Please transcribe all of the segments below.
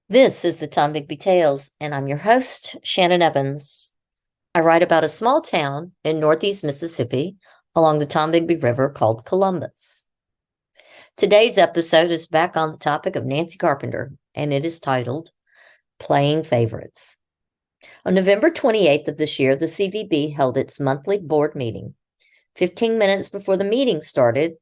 This is the Tom Bigby Tales, and I'm your host, Shannon Evans. I write about a small town in northeast Mississippi along the Tom Bigby River called Columbus. Today's episode is back on the topic of Nancy Carpenter, and it is titled Playing Favorites. On November 28th of this year, the CVB held its monthly board meeting. 15 minutes before the meeting started,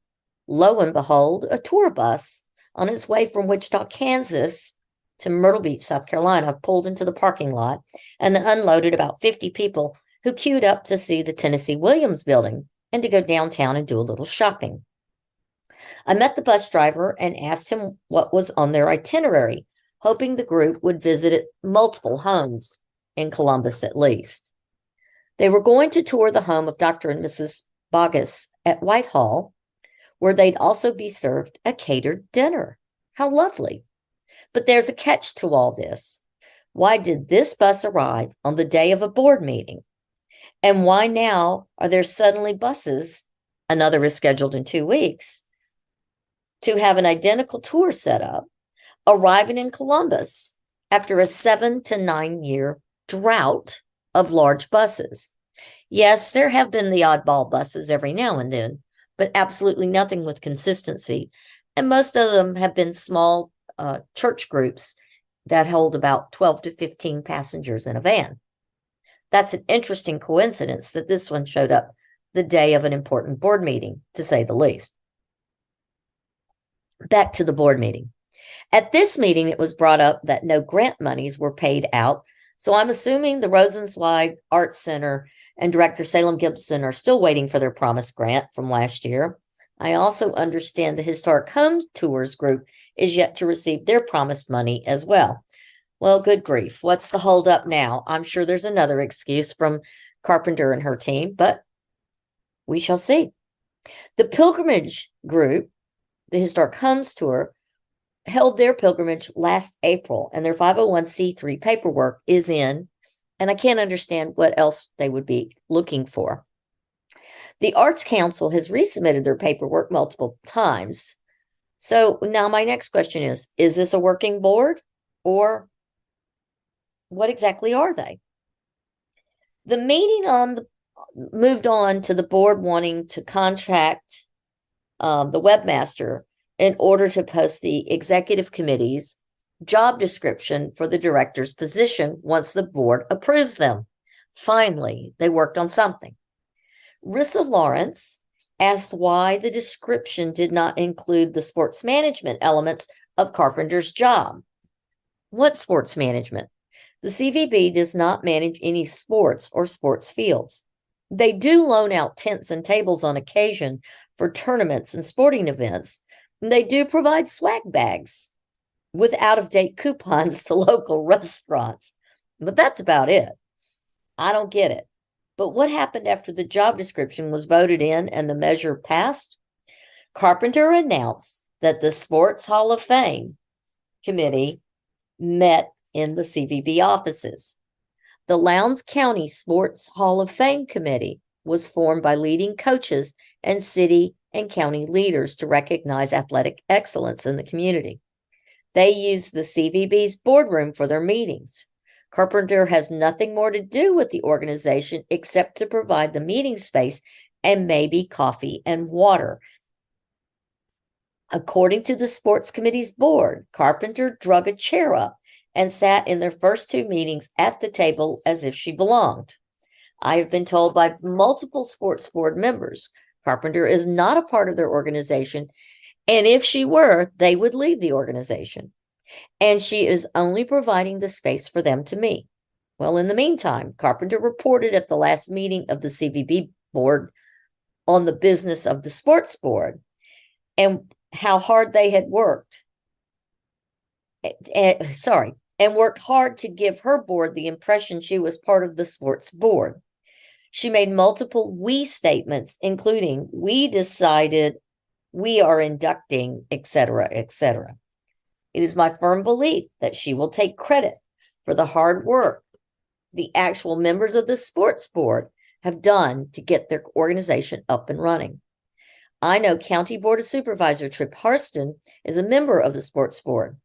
lo and behold, a tour bus on its way from Wichita, Kansas to Myrtle Beach, South Carolina, pulled into the parking lot and unloaded about 50 people who queued up to see the Tennessee Williams building and to go downtown and do a little shopping. I met the bus driver and asked him what was on their itinerary, hoping the group would visit multiple homes in Columbus at least. They were going to tour the home of Dr. and Mrs. Bogus at Whitehall, where they'd also be served a catered dinner. How lovely. But there's a catch to all this. Why did this bus arrive on the day of a board meeting? And why now are there suddenly buses, another is scheduled in 2 weeks, to have an identical tour set up, arriving in Columbus after a 7 to 9 year drought of large buses? Yes, there have been the oddball buses every now and then, but absolutely nothing with consistency. And most of them have been small church groups that hold about 12 to 15 passengers in a van. That's an interesting coincidence that this one showed up the day of an important board meeting, to say the least. Back to the board meeting. At this meeting, it was brought up that no grant monies were paid out, so I'm assuming the Rosenzweig Art Center and director Salem Gibson are still waiting for their promised grant from last year. I also understand the Historic Home Tours group is yet to receive their promised money as well. Well, good grief. What's the holdup now? I'm sure there's another excuse from Carpenter and her team, but we shall see. The pilgrimage group, the Historic Homes Tour, held their pilgrimage last April, and their 501c3 paperwork is in, and I can't understand what else they would be looking for. The Arts Council has resubmitted their paperwork multiple times. So now my next question is this a working board, or what exactly are they? The meeting moved on to the board wanting to contract the webmaster in order to post the executive committee's job description for the director's position once the board approves them. Finally, they worked on something. Rissa Lawrence asked why the description did not include the sports management elements of Carpenter's job. What sports management? The CVB does not manage any sports or sports fields. They do loan out tents and tables on occasion for tournaments and sporting events. And they do provide swag bags with out-of-date coupons to local restaurants. But that's about it. I don't get it. But what happened after the job description was voted in and the measure passed? Carpenter announced that the Sports Hall of Fame committee met in the CVB offices. The Lowndes County Sports Hall of Fame committee was formed by leading coaches and city and county leaders to recognize athletic excellence in the community. They use the CVB's boardroom for their meetings. Carpenter has nothing more to do with the organization except to provide the meeting space and maybe coffee and water. According to the sports committee's board, Carpenter drug a chair up and sat in their first 2 meetings at the table as if she belonged. I have been told by multiple sports board members Carpenter is not a part of their organization, and if she were, they would leave the organization. And she is only providing the space for them to meet. Well, in the meantime, Carpenter reported at the last meeting of the CVB board on the business of the sports board and how hard they had worked. And worked hard to give her board the impression she was part of the sports board. She made multiple we statements, including, we decided, we are inducting, etc., etc. It is my firm belief that she will take credit for the hard work the actual members of the sports board have done to get their organization up and running. I know County Board of Supervisor Trip Harston is a member of the sports board.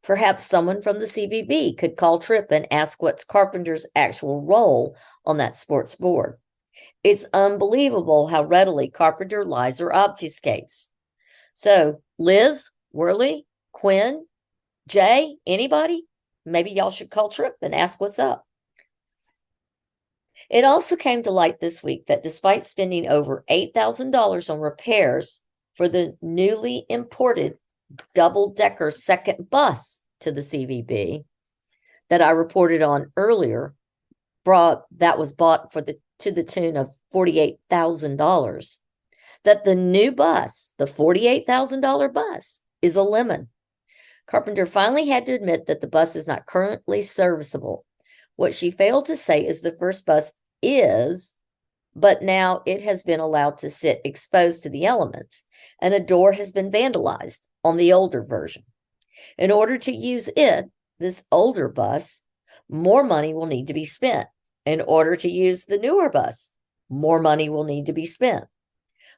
Perhaps someone from the CVB could call Tripp and ask what's Carpenter's actual role on that sports board. It's unbelievable how readily Carpenter lies or obfuscates. So, Liz, Worley, Quinn, Jay, anybody? Maybe y'all should call Tripp and ask what's up. It also came to light this week that despite spending over $8,000 on repairs for the newly imported double-decker second bus to the CVB that I reported on earlier, that was bought to the tune of $48,000, that the new bus, the $48,000 bus, is a lemon. Carpenter finally had to admit that the bus is not currently serviceable. What she failed to say is the first bus is, but now it has been allowed to sit exposed to the elements, and a door has been vandalized on the older version. In order to use it, this older bus, more money will need to be spent. In order to use the newer bus, more money will need to be spent.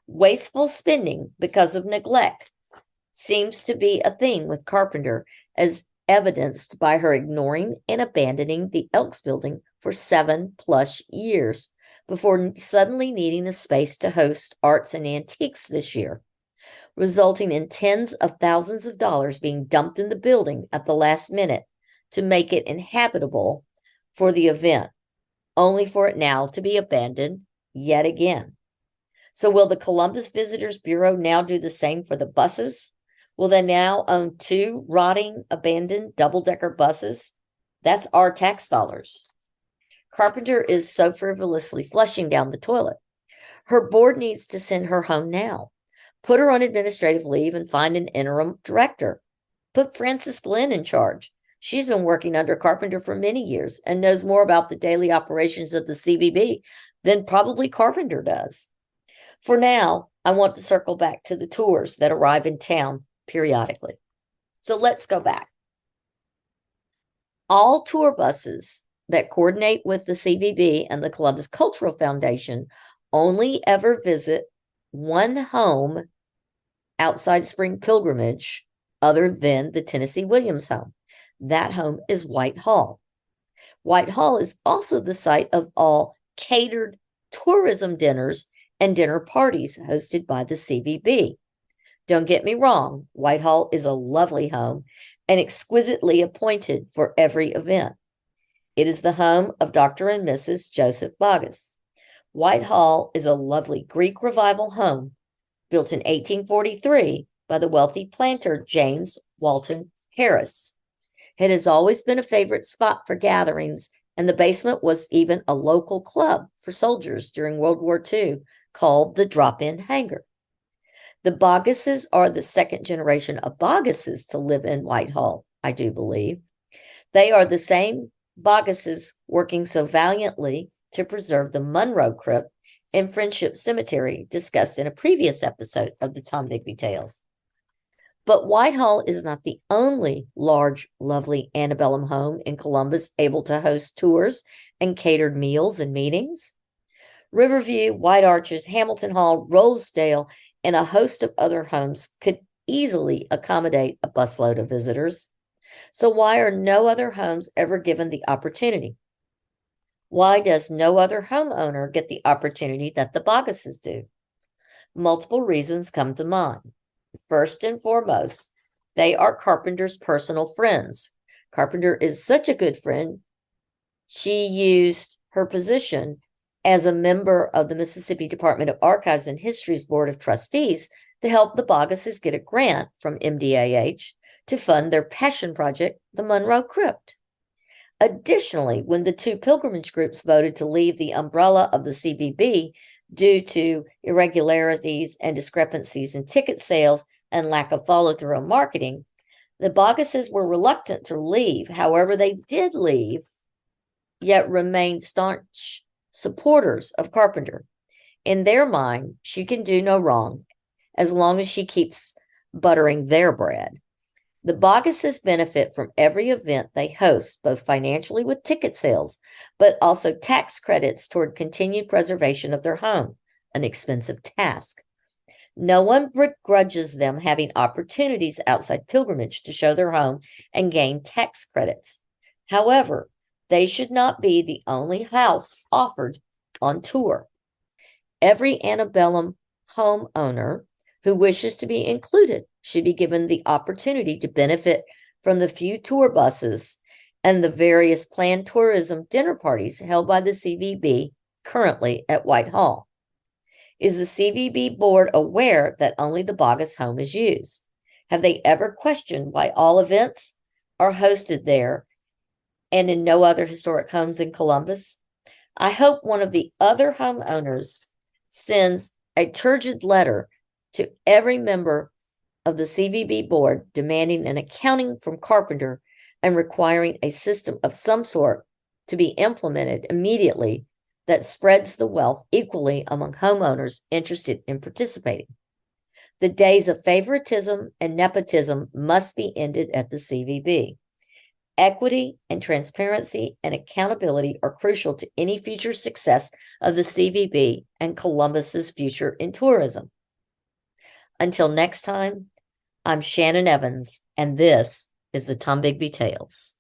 Wasteful spending because of neglect seems to be a theme with Carpenter, as evidenced by her ignoring and abandoning the Elks building for 7+ years before suddenly needing a space to host arts and antiques this year, resulting in tens of thousands of dollars being dumped in the building at the last minute to make it inhabitable for the event, only for it now to be abandoned yet again. So will the Columbus Visitors Bureau now do the same for the buses? Will they now own 2 rotting, abandoned double-decker buses? That's our tax dollars. Carpenter is so frivolously flushing down the toilet. Her board needs to send her home now. Put her on administrative leave and find an interim director. Put Frances Glenn in charge. She's been working under Carpenter for many years and knows more about the daily operations of the CVB than probably Carpenter does. For now, I want to circle back to the tours that arrive in town periodically. So let's go back. All tour buses that coordinate with the CVB and the Columbus Cultural Foundation only ever visit one home outside Spring Pilgrimage other than the Tennessee Williams home. That home is Whitehall. Whitehall is also the site of all catered tourism dinners and dinner parties hosted by the CVB. Don't get me wrong, Whitehall is a lovely home and exquisitely appointed for every event. It is the home of Dr. and Mrs. Joseph Boggess. Whitehall is a lovely Greek Revival home built in 1843 by the wealthy planter James Walton Harris. It has always been a favorite spot for gatherings, and the basement was even a local club for soldiers during World War II called the Drop-In Hangar. The Boggesses are the second generation of Boggesses to live in Whitehall, I do believe. They are the same Boggesses working so valiantly to preserve the Monroe Crypt in Friendship Cemetery, discussed in a previous episode of the Tom Digby Tales. But Whitehall is not the only large, lovely antebellum home in Columbus able to host tours and catered meals and meetings. Riverview, White Arches, Hamilton Hall, Rosedale, and a host of other homes could easily accommodate a busload of visitors. So why are no other homes ever given the opportunity? Why does no other homeowner get the opportunity that the Boggesses do? Multiple reasons come to mind. First and foremost, they are Carpenter's personal friends. Carpenter is such a good friend, she used her position as a member of the Mississippi Department of Archives and History's Board of Trustees to help the Boggesses get a grant from MDAH to fund their passion project, the Monroe Crypt. Additionally, when the 2 pilgrimage groups voted to leave the umbrella of the CVB due to irregularities and discrepancies in ticket sales and lack of follow-through on marketing, the Boggesses were reluctant to leave. However, they did leave, yet remained staunch supporters of Carpenter. In their mind, she can do no wrong as long as she keeps buttering their bread. The Boggesses benefit from every event they host, both financially with ticket sales, but also tax credits toward continued preservation of their home, an expensive task. No one begrudges them having opportunities outside pilgrimage to show their home and gain tax credits. However, they should not be the only house offered on tour. Every antebellum homeowner who wishes to be included should be given the opportunity to benefit from the few tour buses and the various planned tourism dinner parties held by the CVB currently at Whitehall. Is the CVB board aware that only the Boggess home is used? Have they ever questioned why all events are hosted there and in no other historic homes in Columbus? I hope one of the other homeowners sends a turgid letter to every member of the CVB board demanding an accounting from Carpenter and requiring a system of some sort to be implemented immediately that spreads the wealth equally among homeowners interested in participating. The days of favoritism and nepotism must be ended at the CVB. Equity and transparency and accountability are crucial to any future success of the CVB and Columbus's future in tourism. Until next time, I'm Shannon Evans, and this is the Tom Bigby Tales.